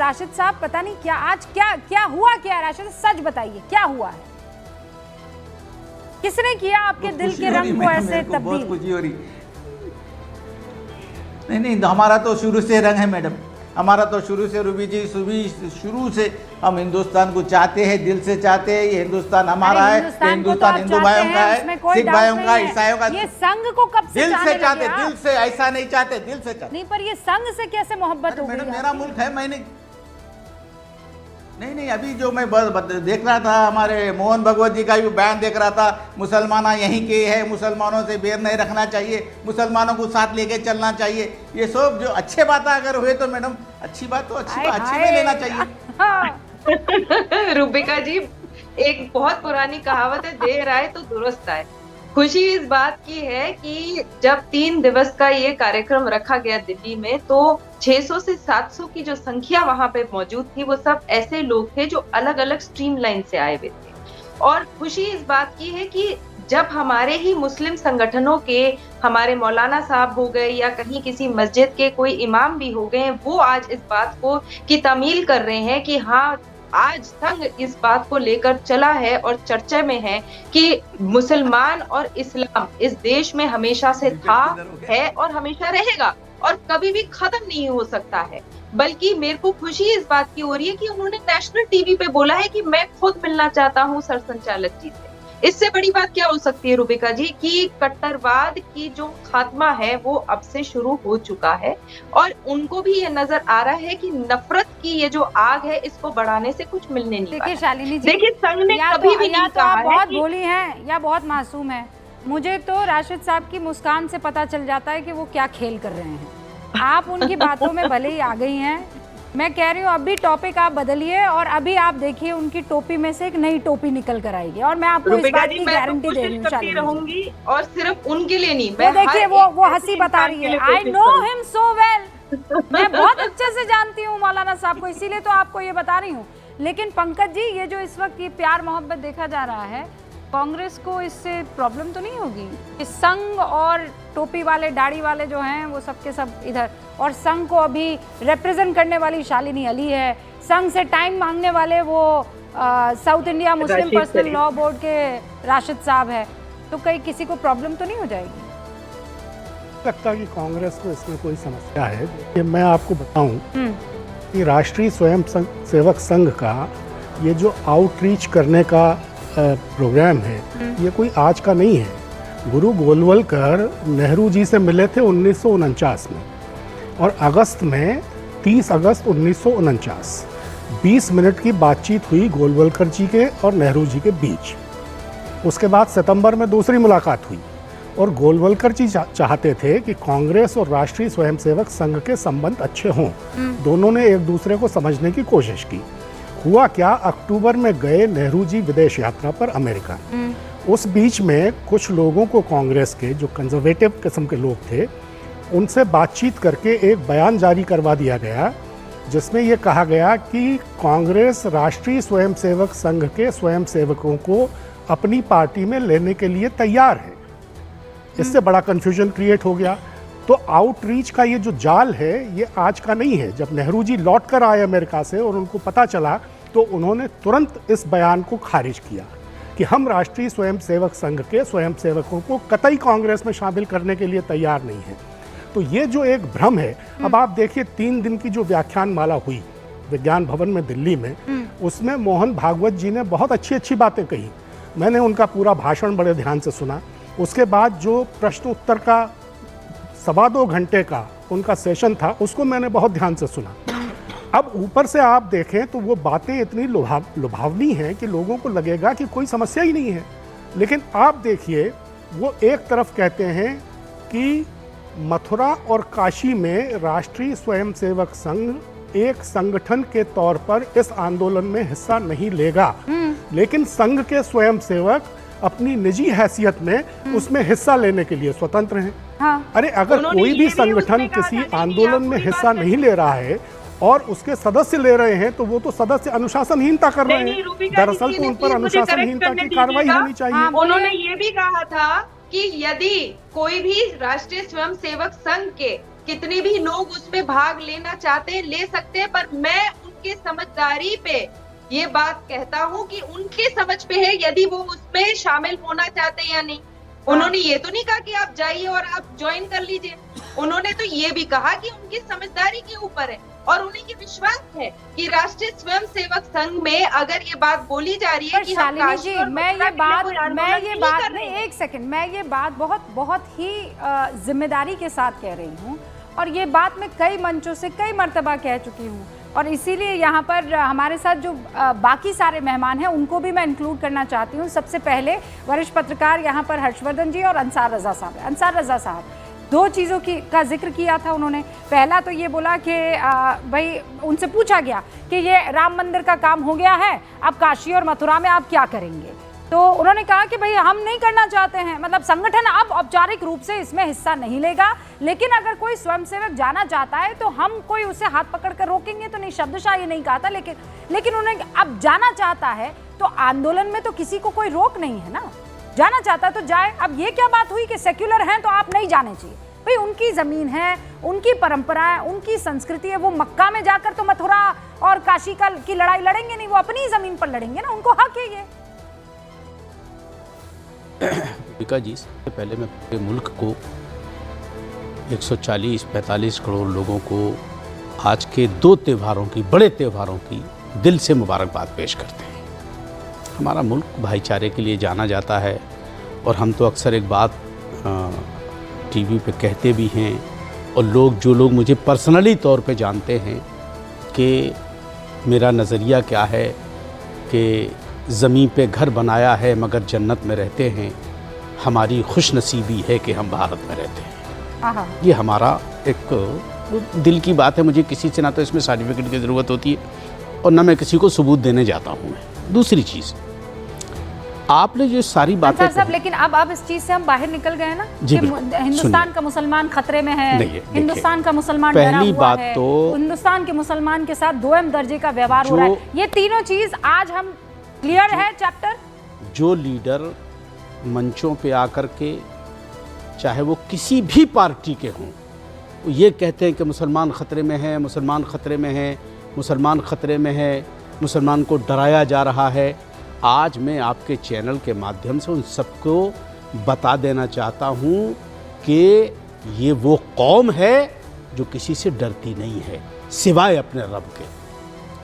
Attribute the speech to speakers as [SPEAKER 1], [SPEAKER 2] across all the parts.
[SPEAKER 1] राशिद साहब पता नहीं क्या आज क्या हुआ, क्या राशिद सच बताइए क्या हुआ है, किसने किया आपके दिल के रंग को ऐसे तब्दील?
[SPEAKER 2] बहुत खुशी हो रही। नहीं, हमारा तो शुरू से रंग है मैडम, हमारा तो शुरू से रूबी जी शुरू से हम हिंदुस्तान को चाहते हैं, दिल से चाहते हैं। ये हिंदुस्तान हमारा है, हिंदुस्तान हिंदू भाइयों का है, सिख भाइयों का, ईसाइयों का।
[SPEAKER 1] ये संघ को कब से
[SPEAKER 2] दिल से चाहते, दिल से, ऐसा नहीं चाहते, दिल से चाहते।
[SPEAKER 1] नहीं, पर ये संघ से कैसे मोहब्बत हो गई?
[SPEAKER 2] मैडम मेरा मुल्क है, मैंने नहीं अभी जो मैं देख रहा था, हमारे मोहन भगवत जी का भी बयान देख रहा था, मुसलमान यहीं के है, मुसलमानों से बैर नहीं रखना चाहिए, मुसलमानों को साथ लेके चलना चाहिए। ये सब जो अच्छे बातें अगर हुए तो मैडम अच्छी बात तो अच्छी में लेना चाहिए।
[SPEAKER 3] रूबिका जी, एक बहुत पुरानी कहावत है, देर आए तो दुरुस्त आए। खुशी इस बात की है कि जब 3 दिवस का ये कार्यक्रम रखा गया दिल्ली में, तो 600 से 700 की जो संख्या वहां पे मौजूद थी, वो सब ऐसे लोग थे जो अलग अलग स्ट्रीम लाइन से आए हुए थे। और खुशी इस बात की है कि जब हमारे ही मुस्लिम संगठनों के हमारे मौलाना साहब हो गए या कहीं किसी मस्जिद के कोई इमाम भी हो गए, वो आज इस बात को की तामील कर रहे हैं कि हाँ, आज संघ इस बात को लेकर चला है और चर्चा में है कि मुसलमान और इस्लाम इस देश में हमेशा से था, है और हमेशा रहेगा और कभी भी खत्म नहीं हो सकता है। बल्कि मेरे को खुशी इस बात की हो रही है कि उन्होंने नेशनल टीवी पे बोला है कि मैं खुद मिलना चाहता हूँ सरसंचालक जी से। इससे बड़ी बात क्या हो सकती है रूबिका जी कि कट्टरवाद की जो खात्मा है वो अब से शुरू हो चुका है और उनको भी ये नजर आ रहा है कि नफरत की ये जो आग है इसको बढ़ाने से कुछ मिलने नहीं वाला।
[SPEAKER 1] देखिए शालिनी जी,
[SPEAKER 3] देखिए संघ ने कभी भी नहीं कहा है
[SPEAKER 1] बहुत भोली हैं या बहुत मासूम है। मुझे तो राशिद साहब की मुस्कान से पता चल जाता है कि वो क्या खेल कर रहे हैं। आप उनकी बातों में भले ही आ गई हैं, मैं कह रही हूँ अभी टॉपिक आप बदलिए और अभी आप देखिए उनकी टोपी में से एक नई टोपी निकल कर आएगी और मैं आपको इस बात की गारंटी दे रही हूँ
[SPEAKER 3] रहूंगी और सिर्फ उनके लिए नहीं।
[SPEAKER 1] मैं देखिए वो हंसी बता रही है, I know him so well, मैं बहुत अच्छे से जानती हूँ मौलाना साहब को, इसीलिए तो आपको ये बता रही हूँ। लेकिन पंकज जी, ये जो इस वक्त ये प्यार मोहब्बत देखा जा रहा है, कांग्रेस को इससे प्रॉब्लम तो नहीं होगी? इस संघ और टोपी वाले दाढ़ी वाले जो हैं वो सब के सब इधर, और संघ को अभी रिप्रेजेंट करने वाली शालिनी अली है, संघ से टाइम मांगने वाले वो south India Muslim personal law board के राशिद साहब है, तो कहीं किसी को प्रॉब्लम तो नहीं हो जाएगी?
[SPEAKER 4] लगता कि कांग्रेस को इसमें कोई समस्या है कि मैं आपको बताऊं कि राष्ट्रीय स्वयं सेवक संघ का ये जो आउटरीच करने का प्रोग्राम है, ये कोई आज का नहीं है। गुरु गोलवलकर नेहरू जी से मिले थे 1949 में और अगस्त में 30 अगस्त 1949 20 मिनट की बातचीत हुई गोलवलकर जी के और नेहरू जी के बीच। उसके बाद सितंबर में दूसरी मुलाकात हुई और गोलवलकर जी चाहते थे कि कांग्रेस और राष्ट्रीय स्वयंसेवक संघ के संबंध अच्छे हों। दोनों ने एक दूसरे को समझने की कोशिश की। हुआ क्या, अक्टूबर में गए नेहरू जी विदेश यात्रा पर अमेरिका। उस बीच में कुछ लोगों को कांग्रेस के जो कंजर्वेटिव किस्म के लोग थे उनसे बातचीत करके एक बयान जारी करवा दिया गया जिसमें यह कहा गया कि कांग्रेस राष्ट्रीय स्वयंसेवक संघ के स्वयंसेवकों को अपनी पार्टी में लेने के लिए तैयार है। इससे बड़ा कंफ्यूजन क्रिएट हो गया। तो आउटरीच का ये जो जाल है ये आज का नहीं है। जब नेहरू जी लौट कर आए अमेरिका से और उनको पता चला तो उन्होंने तुरंत इस बयान को खारिज किया कि हम राष्ट्रीय स्वयंसेवक संघ के स्वयंसेवकों को कतई कांग्रेस में शामिल करने के लिए तैयार नहीं है। तो ये जो एक भ्रम है, अब आप देखिए 3 दिन की जो व्याख्यान माला हुई विज्ञान भवन में दिल्ली में, उसमें मोहन भागवत जी ने बहुत अच्छी अच्छी बातें कही। मैंने उनका पूरा भाषण बड़े ध्यान से सुना। उसके बाद जो प्रश्न उत्तर का 2.25 घंटे का उनका सेशन था उसको मैंने बहुत ध्यान से सुना। अब ऊपर से आप देखें तो वो बातें इतनी लुभावनी हैं कि लोगों को लगेगा कि कोई समस्या ही नहीं है। लेकिन आप देखिए वो एक तरफ कहते हैं कि मथुरा और काशी में राष्ट्रीय स्वयंसेवक संघ एक संगठन के तौर पर इस आंदोलन में हिस्सा नहीं लेगा, लेकिन संघ के स्वयंसेवक अपनी निजी हैसियत में उसमें हिस्सा लेने के लिए स्वतंत्र हैं। हाँ। अरे अगर कोई भी संगठन किसी आंदोलन में हिस्सा नहीं ले रहा है और उसके सदस्य ले रहे हैं तो वो तो सदस्य अनुशासनहीनता कर रहे हैं। दरअसल तो उन पर अनुशासनहीनता की कार्रवाई होनी चाहिए।
[SPEAKER 3] उन्होंने ये भी कहा था कि यदि कोई भी राष्ट्रीय स्वयंसेवक संघ के कितने भी लोग उसमें भाग लेना चाहते हैं ले सकते हैं, पर मैं उनके समझदारी पे ये बात कहता हूँ कि उनके समझ पे है यदि वो उसमें शामिल होना चाहते हैं या नहीं। उन्होंने ये तो नहीं कहा कि आप जाइए और आप ज्वाइन कर लीजिए, उन्होंने तो ये भी कहा कि उनकी समझदारी के ऊपर है और उन्हें ये विश्वास है कि राष्ट्रीय स्वयंसेवक संघ में अगर ये बात बोली जा रही है
[SPEAKER 1] पर
[SPEAKER 3] कि हम
[SPEAKER 1] शालिनी
[SPEAKER 3] काशी
[SPEAKER 1] जी,
[SPEAKER 3] और
[SPEAKER 1] मैं
[SPEAKER 3] मथुरा
[SPEAKER 1] ये
[SPEAKER 3] के लिए
[SPEAKER 1] बात
[SPEAKER 3] कोई
[SPEAKER 1] मैं
[SPEAKER 3] आंदोलन
[SPEAKER 1] ये
[SPEAKER 3] नहीं
[SPEAKER 1] बात
[SPEAKER 3] कर रहे
[SPEAKER 1] नहीं,
[SPEAKER 3] हैं।
[SPEAKER 1] एक सेकंड, मैं ये बात बहुत बहुत ही जिम्मेदारी के साथ कह रही हूँ और ये बात मैं कई मंचों से कई मर्तबा कह चुकी हूँ और इसीलिए यहाँ पर हमारे साथ जो बाकी सारे मेहमान हैं उनको भी मैं इंक्लूड करना चाहती हूँ। सबसे पहले वरिष्ठ पत्रकार यहाँ पर हर्षवर्धन जी और अंसार रजा साहब। अंसार रजा साहब, दो चीज़ों का जिक्र किया था उन्होंने। पहला तो ये बोला कि भाई उनसे पूछा गया कि ये राम मंदिर का काम हो गया है, अब काशी और मथुरा में आप क्या करेंगे, तो उन्होंने कहा कि भाई हम नहीं करना चाहते हैं, मतलब संगठन अब औपचारिक रूप से इसमें हिस्सा नहीं लेगा, लेकिन अगर कोई स्वयंसेवक जाना चाहता है तो हम कोई उसे हाथ पकड़ कर रोकेंगे तो नहीं, शब्दशः ये नहीं कहा था, लेकिन उन्हें अब जाना चाहता है तो आंदोलन में तो किसी को कोई रोक नहीं है ना, जाना चाहता है तो जाए। अब ये क्या बात हुई कि सेक्युलर हैं तो आप नहीं जाने चाहिए? भाई उनकी जमीन है, उनकी परंपरा है, उनकी संस्कृति है, वो मक्का में जाकर तो मथुरा और काशी की लड़ाई लड़ेंगे नहीं, वो अपनी जमीन पर लड़ेंगे ना, उनको हक है ये।
[SPEAKER 5] विका जी, सबसे पहले मैं पूरे मुल्क को 140-45 करोड़ लोगों को आज के दो त्योहारों की, बड़े त्योहारों की दिल से मुबारकबाद पेश करते हैं। हमारा मुल्क भाईचारे के लिए जाना जाता है और हम तो अक्सर एक बात टीवी पे कहते भी हैं और जो लोग मुझे पर्सनली तौर पे जानते हैं कि मेरा नज़रिया क्या है कि ज़मीन पे घर बनाया है मगर जन्नत में रहते हैं, हमारी खुशनसीबी है कि हम भारत में रहते हैं। ये हमारा एक दिल की बात है। मुझे किसी से ना तो इसमें सर्टिफिकेट की ज़रूरत होती है और ना मैं किसी को सबूत देने जाता हूँ। मैं दूसरी चीज़, आपने जो सारी बातें
[SPEAKER 1] सब, लेकिन अब इस चीज़ से हम बाहर निकल गए ना कि हिंदुस्तान का मुसलमान खतरे में है, हिंदुस्तान का मुसलमान डरा हुआ है, तो हिंदुस्तान के मुसलमान के साथ दोयम दर्जे का व्यवहार हो रहा है, ये तीनों चीज़ आज हम क्लियर है चैप्टर।
[SPEAKER 5] जो लीडर मंचों पे आकर के, चाहे वो किसी भी पार्टी के हों, वो ये कहते हैं कि मुसलमान ख़तरे में है, मुसलमान ख़तरे में है, मुसलमान ख़तरे में है, मुसलमान को डराया जा रहा है। आज मैं आपके चैनल के माध्यम से उन सबको बता देना चाहता हूँ कि ये वो कौम है जो किसी से डरती नहीं है सिवाय अपने रब के,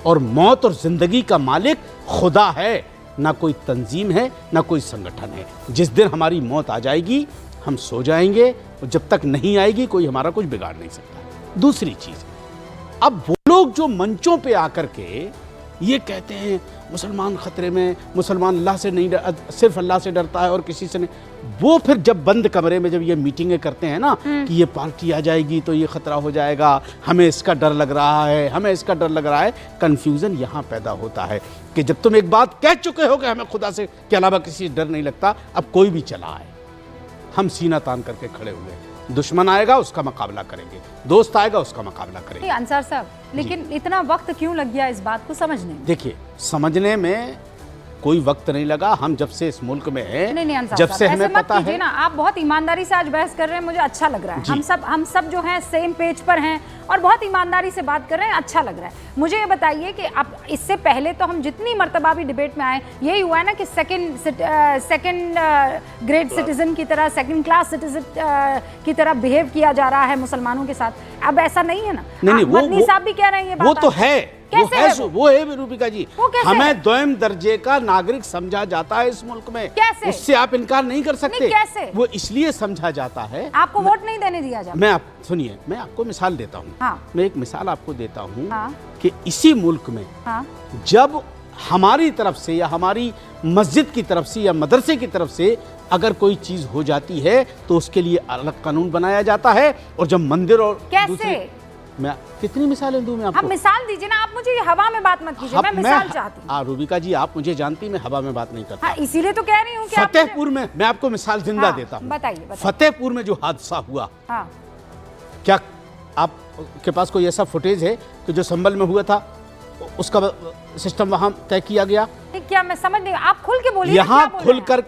[SPEAKER 5] और मौत और ज़िंदगी का मालिक खुदा है, ना कोई तंजीम है ना कोई संगठन है। जिस दिन हमारी मौत आ जाएगी हम सो जाएंगे और जब तक नहीं आएगी कोई हमारा कुछ बिगाड़ नहीं सकता। दूसरी चीज़, अब वो लोग जो मंचों पे आकर के ये कहते हैं मुसलमान ख़तरे में, मुसलमान अल्लाह से नहीं सिर्फ अल्लाह से डरता है और किसी से नहीं, वो फिर जब बंद कमरे में जब ये मीटिंगें करते हैं ना कि ये पार्टी आ जाएगी तो ये ख़तरा हो जाएगा, हमें इसका डर लग रहा है, हमें इसका डर लग रहा है, कन्फ्यूज़न यहाँ पैदा होता है कि जब तुम एक बात कह चुके हो कि हमें खुदा से के अलावा किसी से डर नहीं लगता, अब कोई भी चला आए हम सीना तान करके खड़े हुए, दुश्मन आएगा उसका मुकाबला करेंगे, दोस्त आएगा उसका मुकाबला करेंगे।
[SPEAKER 1] अंसार साहब, लेकिन इतना वक्त क्यों लग गया इस बात को समझने में?
[SPEAKER 5] देखिए, समझने में कोई वक्त नहीं लगा। हम जब से इस मुल्क में हैं,
[SPEAKER 1] नहीं
[SPEAKER 5] जब से हमें पता है
[SPEAKER 1] ना, आप बहुत ईमानदारी से आज बहस कर रहे हैं, मुझे अच्छा लग रहा है। हम सब जो हैं सेम पेज पर हैं और बहुत ईमानदारी से बात कर रहे हैं, अच्छा लग रहा है। मुझे ये बताइए कि अब इससे पहले तो हम जितनी मर्तबा भी डिबेट में आए, यही हुआ है ना कि सेकंड ग्रेड सिटीजन की तरह, सेकंड क्लास सिटीजन की तरह बिहेव किया जा रहा है मुसलमानों के साथ। अब ऐसा नहीं है ना?
[SPEAKER 5] नहीं,
[SPEAKER 1] मदनी साहब भी कह रहे हैं ये बात।
[SPEAKER 5] वो तो है, वो है रूबिका जी, हमें दोयम दर्जे का नागरिक समझा जाता है इस मुल्क में।
[SPEAKER 1] कैसे?
[SPEAKER 5] उससे आप इनकार नहीं कर सकते।
[SPEAKER 1] नहीं, कैसे?
[SPEAKER 5] वो इसलिए समझा जाता है,
[SPEAKER 1] आपको वोट नहीं देने दिया जाता।
[SPEAKER 5] मैं आप सुनिए, मैं आपको मिसाल देता हूँ।
[SPEAKER 1] हाँ।
[SPEAKER 5] मैं एक मिसाल आपको देता हूँ।
[SPEAKER 1] हाँ।
[SPEAKER 5] कि इसी मुल्क में जब हमारी तरफ से या हमारी मस्जिद की तरफ से या मदरसे की तरफ से अगर कोई चीज हो जाती है तो उसके लिए अलग कानून बनाया जाता है, और जब मंदिर और
[SPEAKER 1] कैसे?
[SPEAKER 5] मैं कितनी मिसालें दूं मैं आपको?
[SPEAKER 1] आप मिसाल दीजिए ना, आप मुझे हवा में बात मत कीजिए, मैं मिसाल चाहती हूँ।
[SPEAKER 5] रूबिका जी, आप मुझे जानती, मैं हवा में बात नहीं करता।
[SPEAKER 1] हाँ, इसीलिए तो कह रही हूँ कि
[SPEAKER 5] फतेहपुर में, मैं आपको मिसाल जिंदा देता हूँ।
[SPEAKER 1] बताइए।
[SPEAKER 5] फतेहपुर में जो हादसा हुआ, क्या आपके पास कोई ऐसा फुटेज है कि जो संभल में हुआ था उसका सिस्टम वहां तय किया गया?
[SPEAKER 1] क्या मैं समझ नहीं, आप खुल के बोलिए।
[SPEAKER 5] यहाँ खुलकर